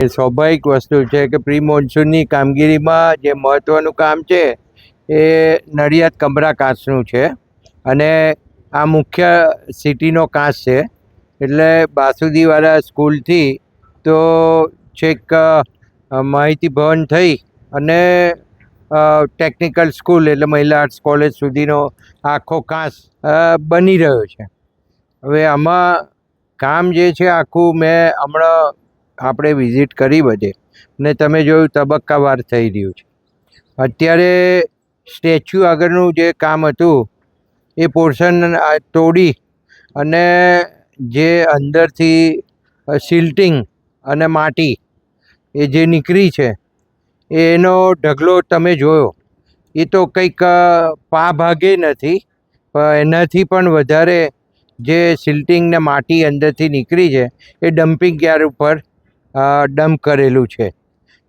સ્વાભાવિક વસ્તુ છે કે પ્રી મોન્સૂનની કામગીરીમાં જે મહત્ત્વનું કામ છે એ નડિયાદ કમરા કાચનું છે અને આ મુખ્ય સિટીનો કાચ છે. એટલે બાસુદીવાળા સ્કૂલથી તો છેક માહિતી ભવન થઈ અને ટેકનિકલ સ્કૂલ એટલે મહિલા આર્ટ્સ કોલેજ સુધીનો આખો કાચ બની રહ્યો છે. હવે આમાં કામ જે છે આખું મેં હમણાં આપણે વિઝિટ કરી બધે ને તમે જોયું તબક્કાવાર થઈ રહ્યું છે. અત્યારે સ્ટેચ્યુ આગળનું જે કામ હતું એ પોર્શન તોડી અને જે અંદરથી સિલ્ટિંગ અને માટી એ જે નીકળી છે એનો ઢગલો તમે જોયો એ તો કંઈક પા ભાગે નથી, પણ એનાથી પણ વધારે જે સિલ્ટિંગ ને માટી અંદરથી નીકળી છે એ ડમ્પિંગ યાર્ડ ઉપર ડમ્પ કરેલું છે.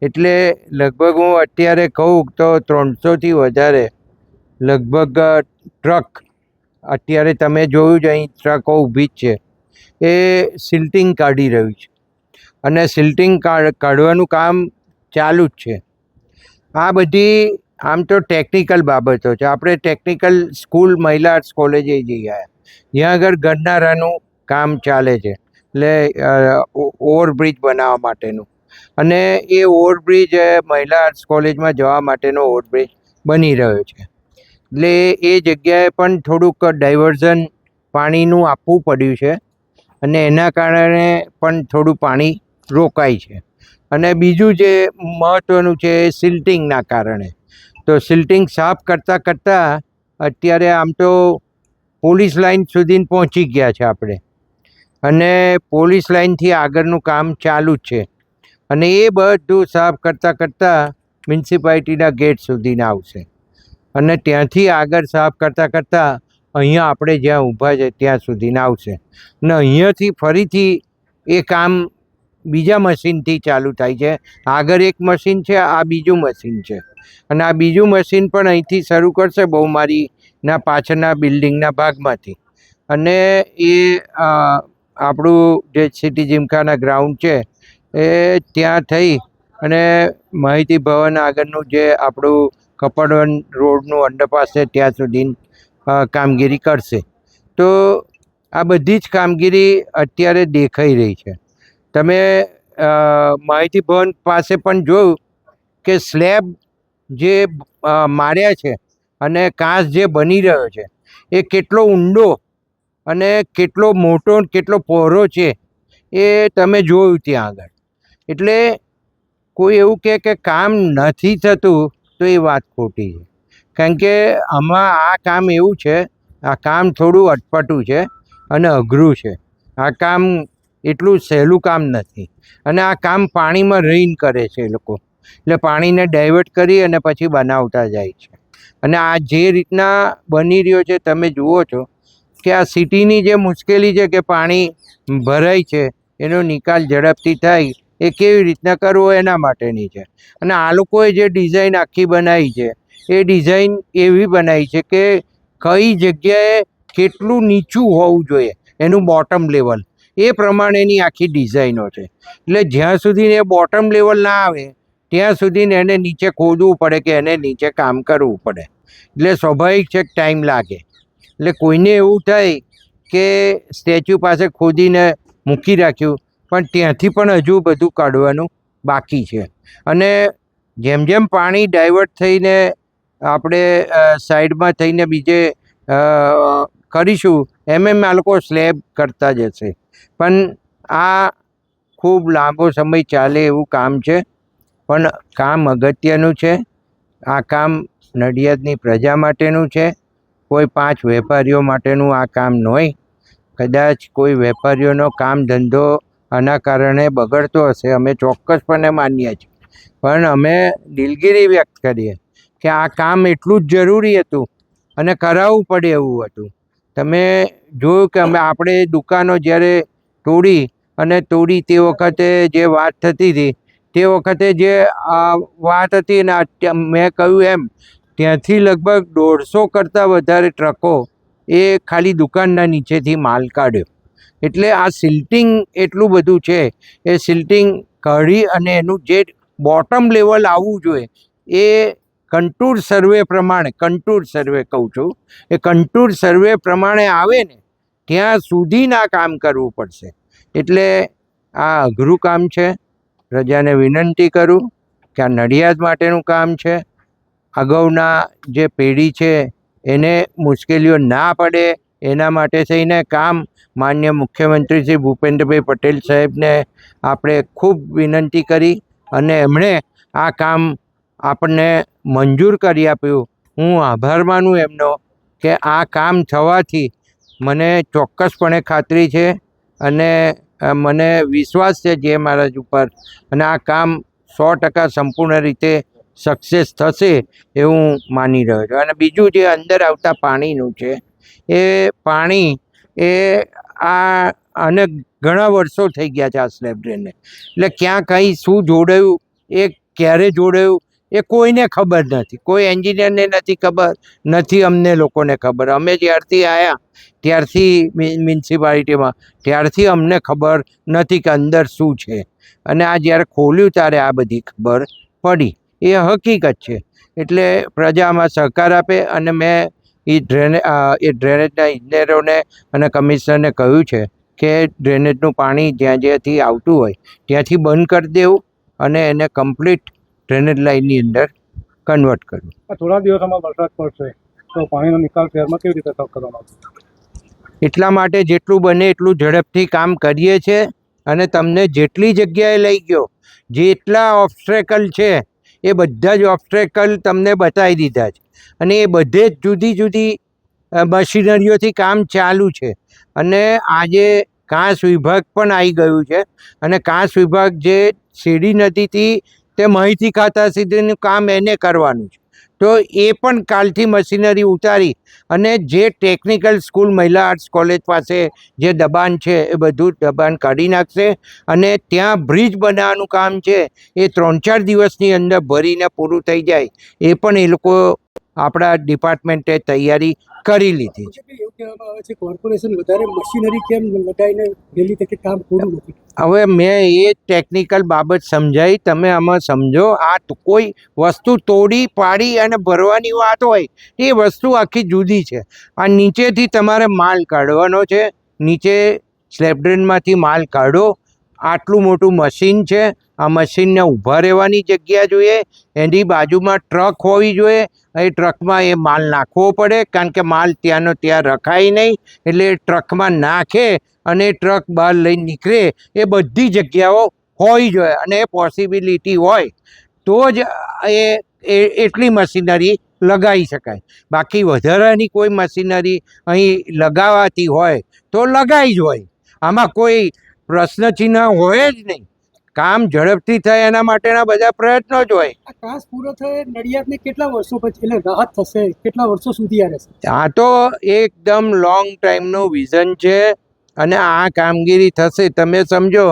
એટલે લગભગ હું અત્યારે કહું તો 300થી વધારે લગભગ ટ્રક અત્યારે તમે જોયું જ અહીં ટ્રકો ઊભી જ છે એ સિલ્ટિંગ કાઢી રહ્યું છે અને સિલ્ટિંગ કાઢવાનું કામ ચાલુ જ છે. આ બધી આમ તો ટેકનિકલ બાબતો છે. આપણે ટેકનિકલ સ્કૂલ મહિલા આર્ટ્સ કોલેજે જઈ આવ્યા, જ્યાં આગળ ગરનારાનું કામ ચાલે છે એટલે ઓવરબ્રિજ બનાવવા માટેનું, અને એ ઓવરબ્રિજ મહિલા આર્ટ્સ કોલેજમાં જવા માટેનો ઓવરબ્રિજ બની રહ્યો છે. એટલે એ જગ્યાએ પણ થોડુંક ડાયવર્ઝન પાણીનું આપવું પડ્યું છે અને એના કારણે પણ થોડું પાણી રોકાય છે. અને બીજું જે મહત્ત્વનું છે એ સિલ્ટિંગના કારણે. તો સિલ્ટિંગ સાફ કરતાં કરતાં અત્યારે આમ તો પોલીસ લાઇન સુધી પહોંચી ગયા છે આપણે, અને પોલીસ લાઇનથી આગળનું કામ ચાલુ જ છે. અને એ બધું સાફ કરતાં કરતાં મ્યુનિસિપાલિટીના ગેટ સુધીના આવશે અને ત્યાંથી આગળ સાફ કરતાં કરતાં અહીંયા આપણે જ્યાં ઊભા છે ત્યાં સુધીના આવશે. અને અહીંયાથી ફરીથી એ કામ બીજા મશીનથી ચાલુ થાય છે. આગળ એક મશીન છે, આ બીજું મશીન છે, અને આ બીજું મશીન પણ અહીંથી શરૂ કરશે બહુમારીના પાછળના બિલ્ડિંગના ભાગમાંથી. અને એ આપણું જે સિટી જીમખાના ગ્રાઉન્ડ છે એ ત્યાં થઈ અને માહિતી ભવન આગળનું જે આપણું કપડવન રોડનું અંડરપાસ છે ત્યાં સુધી કામગીરી કરશે. તો આ બધી જ કામગીરી અત્યારે દેખાઈ રહી છે. તમે માહિતી ભવન પાસે પણ જોયું કે સ્લેબ જે માર્યા છે અને કાચ જે બની રહ્યો છે એ કેટલો ઊંડો અને કેટલો મોટો કેટલો પહોળો છે એ તમે જોયું ત્યાં આગળ. એટલે કોઈ એવું કહે કે કામ નથી થતું તો એ વાત ખોટી છે. કારણ કે આમાં આ કામ એવું છે, આ કામ થોડું અટપટું છે અને અઘરું છે. આ કામ એટલું સહેલું કામ નથી, અને આ કામ પાણીમાં રહીને કરે છે એ લોકો. એટલે પાણીને ડાયવર્ટ કરી અને પછી બનાવતા જાય છે. અને આ જે રીતના બની રહ્યો છે તમે જુઓ છો કે આ સિટીની જે મુશ્કેલી છે કે પાણી ભરાય છે એનો નિકાલ ઝડપથી થાય એ કેવી રીતના કરવો એના માટેની છે. અને આ લોકોએ જે ડિઝાઇન આખી બનાવી છે એ ડિઝાઇન એવી બનાવી છે કે કઈ જગ્યાએ કેટલું નીચું હોવું જોઈએ એનું બોટમ લેવલ, એ પ્રમાણેની આખી ડિઝાઇનો છે. એટલે જ્યાં સુધી એ બોટમ લેવલ ના આવે ત્યાં સુધી એને નીચે ખોદવું પડે કે એને નીચે કામ કરવું પડે. એટલે સ્વાભાવિક છે કે ટાઈમ લાગે. એટલે કોઈને એવું થાય કે સ્ટેચ્યુ પાસે ખોદીને મૂકી રાખ્યું, પણ ત્યાંથી પણ હજુ બધું કાઢવાનું બાકી છે. અને જેમ જેમ પાણી ડાયવર્ટ થઈને આપણે સાઈડમાં થઈને બીજે કરીશું એમ આ લોકો સ્લેબ કરતા જશે. પણ આ ખૂબ લાંબો સમય ચાલે એવું કામ છે, પણ કામ અગત્યનું છે. આ કામ નડિયાદની પ્રજા માટેનું છે, કોઈ 5 વેપારીઓ માટેનું આ કામ ન હોય. કદાચ કોઈ વેપારીઓનો કામ ધંધો આના કારણે બગડતો હશે, અમે ચોક્કસપણે માનીએ છીએ, પણ અમે દિલગીરી વ્યક્ત કરીએ કે આ કામ એટલું જ જરૂરી હતું અને કરાવવું પડે એવું હતું. તમે જોયું કે આપણે દુકાનો જ્યારે તોડી તે વખતે જે વાત થતી હતી તે વખતે જે વાત હતી ને મેં કહ્યું એમ ત્યાંથી લગભગ 150 કરતાં વધારે ટ્રકો એ ખાલી દુકાનના નીચેથી માલ કાઢ્યો. એટલે આ સિલ્ટિંગ એટલું બધું છે, એ સિલ્ટિંગ કાઢી અને એનું જે બોટમ લેવલ આવવું જોઈએ એ કન્ટુર સર્વે પ્રમાણે, કન્ટુર સર્વે કહું છું, એ કન્ટુર સર્વે પ્રમાણે આવે ને ત્યાં સુધીના કામ કરવું પડશે. એટલે આ અઘરું કામ છે. પ્રજાને વિનંતી કરું કે આ નડિયાદ માટેનું કામ છે. અગાઉના જે પેઢી છે એને મુશ્કેલીઓ ના પડે એના માટે થઈને કામ માન્ય મુખ્યમંત્રી શ્રી ભૂપેન્દ્રભાઈ પટેલ સાહેબને આપણે ખૂબ વિનંતી કરી અને એમણે આ કામ આપણને મંજૂર કરી આપ્યું. હું આભાર માનું એમનો કે આ કામ થવાથી મને ચોક્કસપણે ખાતરી છે અને મને વિશ્વાસ છે જે મહારાજ ઉપર, અને આ કામ 100% સંપૂર્ણ રીતે સક્સેસ થશે એવું માની રહ્યો છું. અને બીજું જે અંદર આવતા પાણીનું છે, એ પાણી એ અને ઘણા વર્ષો થઈ ગયા છે આ સ્લેબ ડ્રેનને. એટલે ક્યાં કંઈ શું જોડાયું, એ ક્યારે જોડાયું એ કોઈને ખબર નથી. કોઈ એન્જિનિયરને નથી ખબર, નથી અમને લોકોને ખબર. અમે જ્યારથી આવ્યા ત્યારથી મ્યુનિસિપાલિટીમાં ત્યારથી અમને ખબર નથી કે અંદર શું છે, અને આ જ્યારે ખોલ્યું ત્યારે આ બધી ખબર પડી. એ હકીકત છે. એટલે પ્રજામાં સહકાર આપે. અને મેં એ ડ્રેનેજના ઇજનેરોને અને કમિશનરને કહ્યું છે કે ડ્રેનેજનું પાણી જ્યાં જ્યાંથી આવતું હોય ત્યાંથી બંધ કરી દેવું અને એને કમ્પ્લીટ ડ્રેનેજ લાઇનની અંદર કન્વર્ટ કરવું. થોડા દિવસોમાં વરસાદ પડશે તો પાણીનો નિકાલ શહેરમાં કેવી રીતે કરવામાં આવશે? એટલા માટે જેટલું બને એટલું ઝડપથી કામ કરીએ છીએ. અને તમને જેટલી જગ્યાએ લઈ ગયો, જેટલા ઓબ્સ્ટ્રેકલ છે એ બધા જ ઓબ્સ્ટ્રેકલ તમને બતાવી દીધા છે. અને એ બધે જ જુદી જુદી મશીનરીઓથી કામ ચાલુ છે. અને આજે કાંસ વિભાગ પણ આવી ગયું છે. અને કાંસ વિભાગ જે શેરડી નદીથી તે માહિતી ખાતા સુધીનું કામ એને કરવાનું છે. તો એ પણ કાલથી મશીનરી ઉતારી અને જે ટેકનિકલ સ્કૂલ મહિલા આર્ટ્સ કોલેજ પાસે જે દબાણ છે એ બધું દબાણ કાઢી નાખશે. અને ત્યાં બ્રિજ બનાવવાનું કામ છે એ 3-4 દિવસની અંદર ભરીને પૂરું થઈ જાય, એ પણ એ લોકો આપણા ડિપાર્ટમેન્ટે તૈયારી કરી લીધી છે. એવું કહેવામાં આવે છે કોર્પોરેશન વધારે મશીનરી કેમ લગાવીને વહેલી તકે કામ પૂરું નથી? હવે મેં એ ટેકનિકલ બાબત સમજાવી, તમે આમાં સમજો. આ કોઈ વસ્તુ તોડી પાડી અને ભરવાની વાત હોય એ વસ્તુ આખી જુદી છે. આ નીચેથી તમારે માલ કાઢવાનો છે, નીચે સ્લેબ ડ્રેનમાંથી માલ કાઢો. આટલું મોટું મશીન છે. આ મશીનને ઊભા રહેવાની જગ્યા જોઈએ, એની બાજુમાં ટ્રક હોવી જોઈએ. એ ટ્રકમાં એ માલ નાખવો પડે, કારણ કે માલ ત્યાંનો ત્યાં રખાય નહીં. એટલે ટ્રકમાં નાખે અને ટ્રક બહાર લઈને નીકળે એ બધી જગ્યાઓ હોવી જોઈએ. અને એ પોસિબિલિટી હોય તો જ એટલી મશીનરી લગાવી શકાય. બાકી વધારાની કોઈ મશીનરી અહીં લગાવાતી હોય તો લગાવી જ હોય. આમાં કોઈ પ્રશ્નચિહ્ન હોય જ નહીં. કામ ઝડપથી થાય એના માટેના બધા પ્રયત્નો જ હોય. આ કાસ પૂરો થયે નડિયાદને કેટલા વર્ષો પછી એટલે રાહત થશે? કેટલા વર્ષો સુધી આ રહેશે? આ તો એકદમ લોંગ ટાઈમનું વિઝન છે. અને આ કામગીરી થશે. તમે સમજો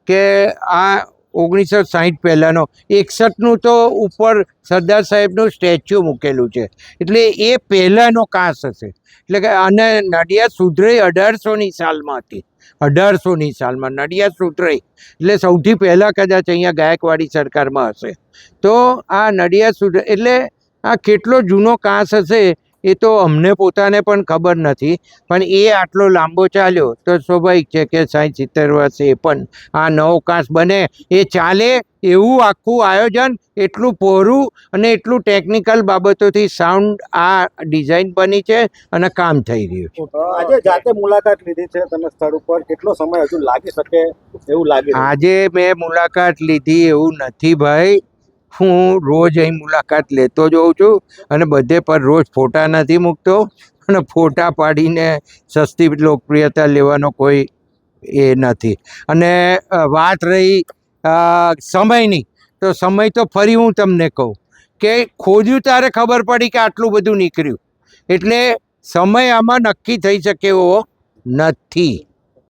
કે આ 1960 પહેલાંનો 61નું તો ઉપર સરદાર સાહેબનું સ્ટેચ્યુ મૂકેલું છે. એટલે એ પહેલાંનો કાંસ હશે. એટલે કે અને નડિયાદ સુધરાઈ 1800ની સાલમાં હતી. 1800ની સાલમાં નડિયાદ સુધરાઈ એટલે સૌથી પહેલાં કદાચ અહીંયા ગાયકવાડી સરકારમાં હશે. તો આ નડિયાદ સુધરાઈ એટલે આ કેટલો જૂનો કાંસ હશે એ તો અમને પોતાને પણ ખબર નથી. પણ એ આટલો લાંબો ચાલ્યો તો સ્વાભાવિક છે કે 60-70 વર્ષે એ પણ આ નવો કાંસ બને એ ચાલે એવું આખું આયોજન, એટલું પહોળું અને એટલું ટેકનિકલ બાબતોથી સાઉન્ડ આ ડિઝાઇન બની છે અને કામ થઈ રહ્યું છે. આજે જાતે મુલાકાત લીધી છે તમે સ્થળ ઉપર, કેટલો સમય હજુ લાગી શકે એવું લાગે? આજે મેં મુલાકાત લીધી એવું નથી ભાઈ. હું રોજ અહીં મુલાકાત લેતો જ હોઉં છું અને બધે પર રોજ ફોટા નથી મૂકતો. અને ફોટા પાડીને સસ્તી લોકપ્રિયતા લેવાનો કોઈ એ નથી. અને વાત રહી સમયની, તો સમય તો ફરી હું તમને કહું કે ખોદ્યું ત્યારે ખબર પડી કે આટલું બધું નીકળ્યું. એટલે સમય આમાં નક્કી થઈ શકે એવો નથી.